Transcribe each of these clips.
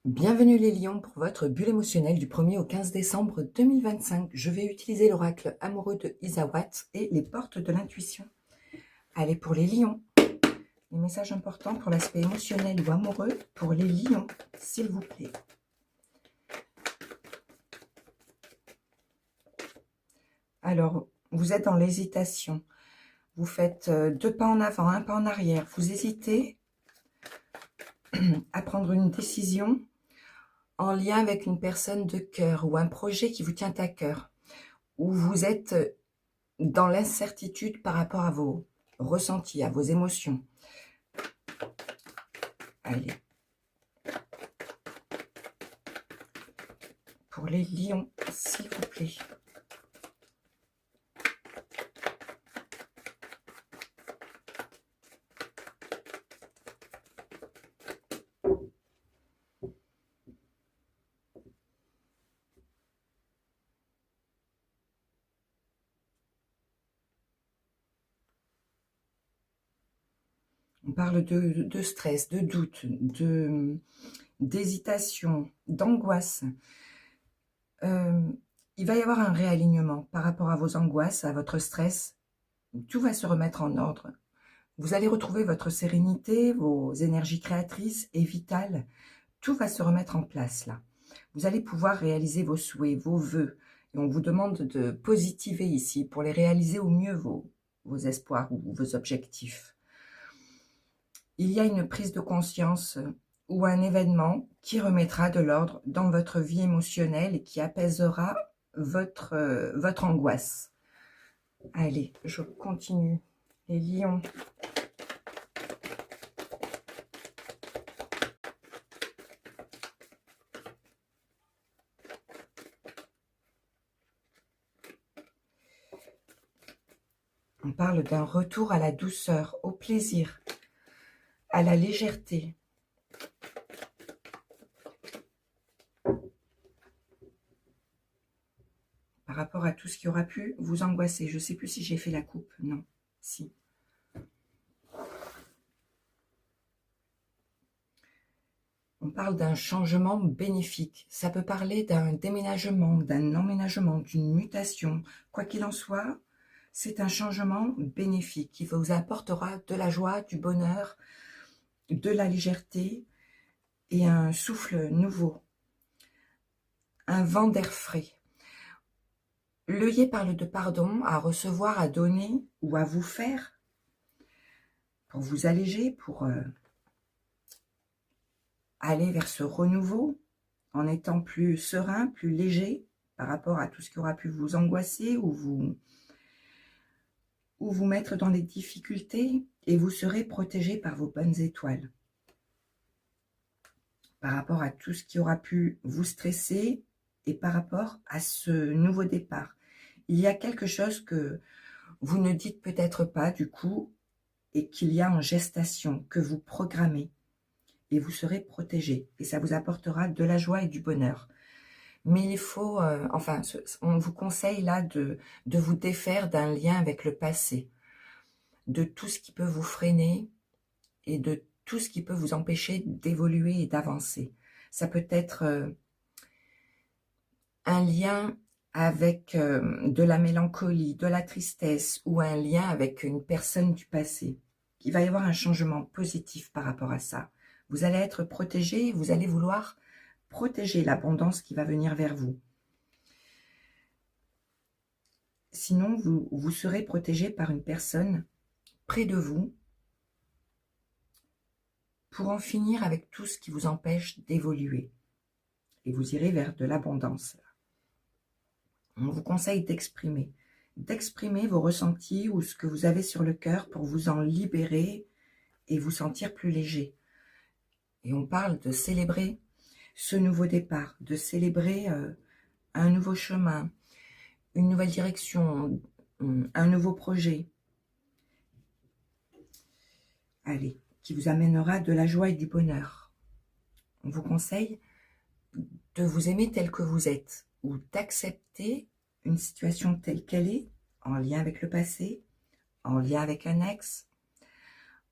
Bienvenue les lions pour votre bulle émotionnelle du 1er au 15 décembre 2025. Je vais utiliser l'oracle amoureux de Isawat et les portes de l'intuition. Allez pour les lions. Les messages importants pour l'aspect émotionnel ou amoureux pour les lions, s'il vous plaît. Alors, vous êtes dans l'hésitation. Vous faites 2 pas en avant, 1 pas en arrière. Vous hésitez à prendre une décision en lien avec une personne de cœur ou un projet qui vous tient à cœur, où vous êtes dans l'incertitude par rapport à vos ressentis, à vos émotions. Allez. Pour les lions, s'il vous plaît. On parle de stress, de doute, d'hésitation, d'angoisse. Il va y avoir un réalignement par rapport à vos angoisses, à votre stress. Tout va se remettre en ordre. Vous allez retrouver votre sérénité, vos énergies créatrices et vitales. Tout va se remettre en place là. Vous allez pouvoir réaliser vos souhaits, vos vœux. Et on vous demande de positiver ici pour les réaliser au mieux, vos espoirs ou vos objectifs. Il y a une prise de conscience ou un événement qui remettra de l'ordre dans votre vie émotionnelle et qui apaisera votre angoisse. Allez, je continue. Les lions. On parle d'un retour à la douceur, au plaisir, à la légèreté. Par rapport à tout ce qui aura pu vous angoisser. Je ne sais plus si j'ai fait la coupe. Non, si. On parle d'un changement bénéfique. Ça peut parler d'un déménagement, d'un emménagement, d'une mutation. Quoi qu'il en soit, c'est un changement bénéfique qui vous apportera de la joie, du bonheur, de la légèreté et un souffle nouveau, un vent d'air frais. L'œillet parle de pardon, à recevoir, à donner ou à vous faire pour vous alléger, pour aller vers ce renouveau en étant plus serein, plus léger par rapport à tout ce qui aura pu vous angoisser ou vous mettre dans des difficultés, et vous serez protégé par vos bonnes étoiles. Par rapport à tout ce qui aura pu vous stresser et par rapport à ce nouveau départ. Il y a quelque chose que vous ne dites peut-être pas du coup et qu'il y a en gestation, que vous programmez. Et vous serez protégé. Et ça vous apportera de la joie et du bonheur. Mais il faut, on vous conseille là de vous défaire d'un lien avec le passé. De tout ce qui peut vous freiner et de tout ce qui peut vous empêcher d'évoluer et d'avancer. Ça peut être un lien avec de la mélancolie, de la tristesse ou un lien avec une personne du passé. Il va y avoir un changement positif par rapport à ça. Vous allez être protégé, vous allez vouloir protéger l'abondance qui va venir vers vous. Sinon, vous serez protégé par une personne près de vous pour en finir avec tout ce qui vous empêche d'évoluer. Et vous irez vers de l'abondance. On vous conseille d'exprimer vos ressentis ou ce que vous avez sur le cœur pour vous en libérer et vous sentir plus léger. Et on parle de célébrer ce nouveau départ, de célébrer un nouveau chemin, une nouvelle direction, un nouveau projet. Allez, qui vous amènera de la joie et du bonheur. On vous conseille de vous aimer tel que vous êtes ou d'accepter une situation telle qu'elle est, en lien avec le passé, en lien avec un ex,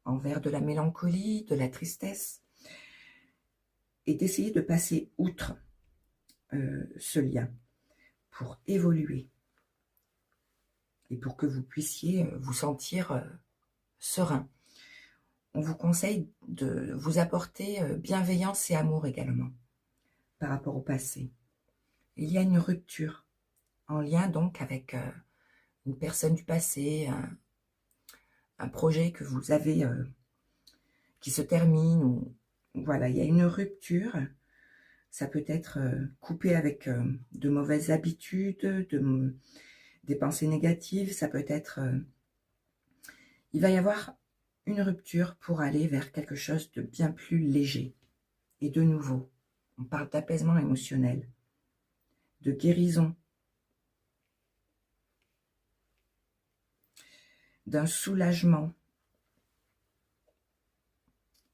envers de la mélancolie, de la tristesse, et d'essayer de passer outre ce lien pour évoluer et pour que vous puissiez vous sentir serein. On vous conseille de vous apporter bienveillance et amour également par rapport au passé. Il y a une rupture en lien donc avec une personne du passé, un projet que vous avez qui se termine, ou voilà, il y a une rupture. Ça peut être coupé avec de mauvaises habitudes, des pensées négatives, ça peut être... il va y avoir une rupture pour aller vers quelque chose de bien plus léger et de nouveau. On parle d'apaisement émotionnel, de guérison, d'un soulagement.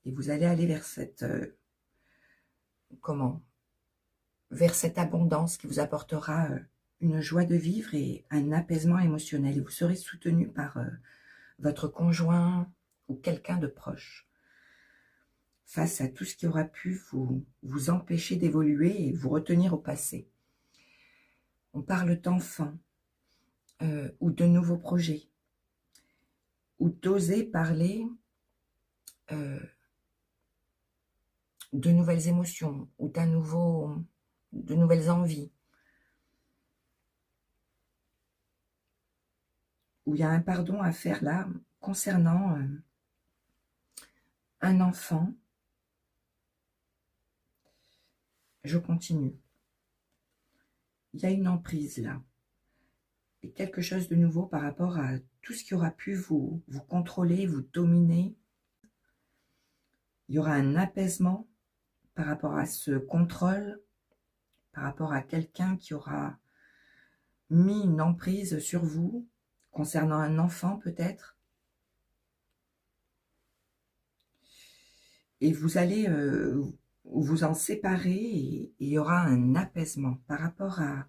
Et vous allez aller vers cette... vers cette abondance qui vous apportera une joie de vivre et un apaisement émotionnel. Et vous serez soutenu par votre conjoint ou quelqu'un de proche face à tout ce qui aura pu vous empêcher d'évoluer et vous retenir au passé. On parle d'enfants ou de nouveaux projets, ou d'oser parler de nouvelles émotions ou de nouvelles envies. Où il y a un pardon à faire là concernant un enfant. Je continue. Il y a une emprise là. Et quelque chose de nouveau par rapport à tout ce qui aura pu vous contrôler, vous dominer. Il y aura un apaisement par rapport à ce contrôle, par rapport à quelqu'un qui aura mis une emprise sur vous, concernant un enfant peut-être. Et vous allez vous en séparer et il y aura un apaisement par rapport à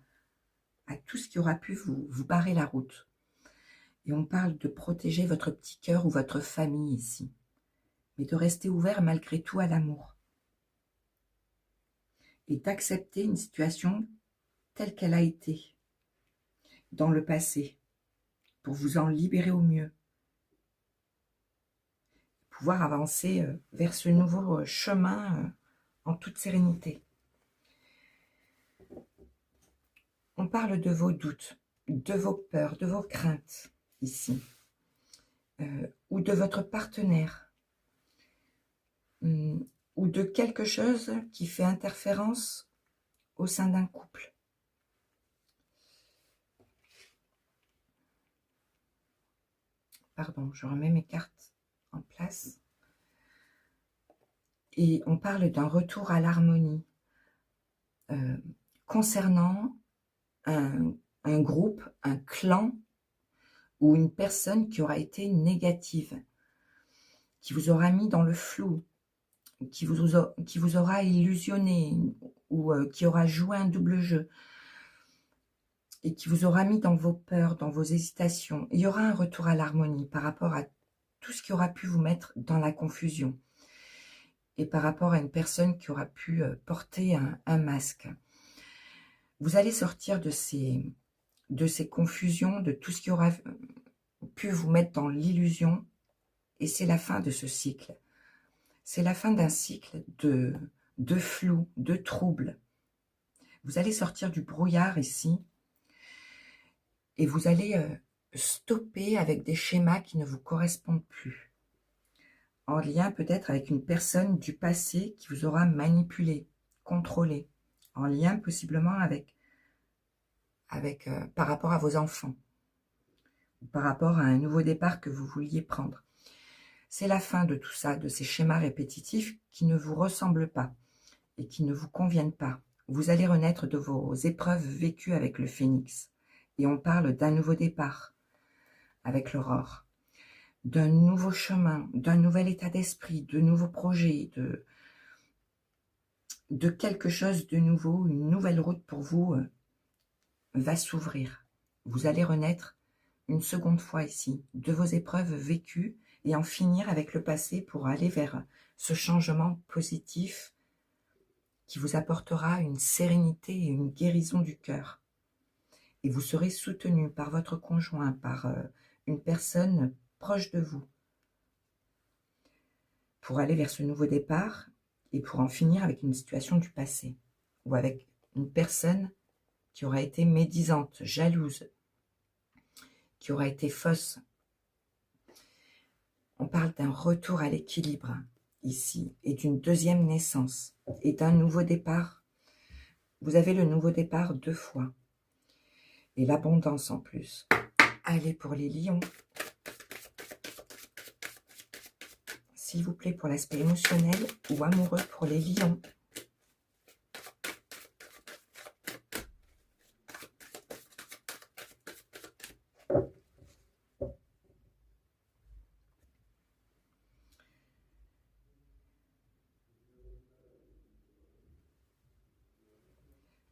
tout ce qui aura pu vous barrer la route. Et on parle de protéger votre petit cœur ou votre famille ici, mais de rester ouvert malgré tout à l'amour. Et d'accepter une situation telle qu'elle a été dans le passé, pour vous en libérer au mieux. Pouvoir avancer vers ce nouveau chemin en toute sérénité. On parle de vos doutes, de vos peurs, de vos craintes ici, ou de votre partenaire, ou de quelque chose qui fait interférence au sein d'un couple. Pardon, je remets mes cartes en place. Et on parle d'un retour à l'harmonie concernant un groupe, un clan ou une personne qui aura été négative, qui vous aura mis dans le flou, qui vous aura illusionné ou qui aura joué un double jeu et qui vous aura mis dans vos peurs, dans vos hésitations. Il y aura un retour à l'harmonie par rapport à tout ce qui aura pu vous mettre dans la confusion et par rapport à une personne qui aura pu porter un masque. Vous allez sortir de ces confusions, de tout ce qui aura pu vous mettre dans l'illusion, et c'est la fin de ce cycle. C'est la fin d'un cycle de flou, de trouble. Vous allez sortir du brouillard ici, et vous allez stopper avec des schémas qui ne vous correspondent plus, en lien peut-être avec une personne du passé qui vous aura manipulé, contrôlé, en lien possiblement par rapport à vos enfants, ou par rapport à un nouveau départ que vous vouliez prendre. C'est la fin de tout ça, de ces schémas répétitifs qui ne vous ressemblent pas et qui ne vous conviennent pas. Vous allez renaître de vos épreuves vécues avec le phénix. Et on parle d'un nouveau départ avec l'aurore, d'un nouveau chemin, d'un nouvel état d'esprit, de nouveaux projets, de quelque chose de nouveau, une nouvelle route pour vous va s'ouvrir. Vous allez renaître une seconde fois ici, de vos épreuves vécues et en finir avec le passé pour aller vers ce changement positif qui vous apportera une sérénité et une guérison du cœur. Et vous serez soutenu par votre conjoint, par une personne proche de vous, pour aller vers ce nouveau départ et pour en finir avec une situation du passé, ou avec une personne qui aura été médisante, jalouse, qui aura été fausse. On parle d'un retour à l'équilibre ici, et d'une deuxième naissance, et d'un nouveau départ. Vous avez le nouveau départ 2 fois, et l'abondance en plus. Allez pour les lions. S'il vous plaît, pour l'aspect émotionnel ou amoureux pour les lions.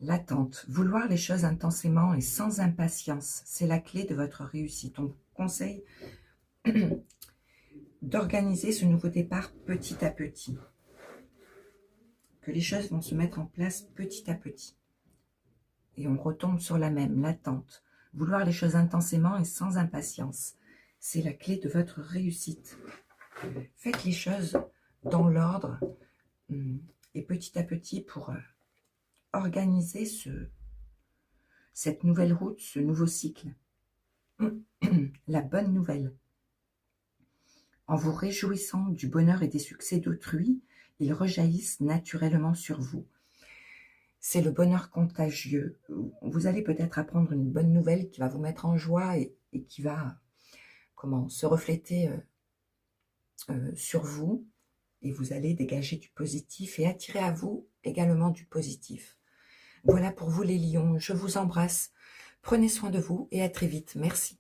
L'attente, vouloir les choses intensément et sans impatience, c'est la clé de votre réussite. On vous conseille d'organiser ce nouveau départ petit à petit, que les choses vont se mettre en place petit à petit. Et on retombe sur la même, l'attente, vouloir les choses intensément et sans impatience, c'est la clé de votre réussite. Faites les choses dans l'ordre et petit à petit pour organiser cette nouvelle route, ce nouveau cycle. La bonne nouvelle. En vous réjouissant du bonheur et des succès d'autrui, ils rejaillissent naturellement sur vous. C'est le bonheur contagieux. Vous allez peut-être apprendre une bonne nouvelle qui va vous mettre en joie et qui va se refléter sur vous. Et vous allez dégager du positif et attirer à vous également du positif. Voilà pour vous les lions, je vous embrasse. Prenez soin de vous et à très vite. Merci.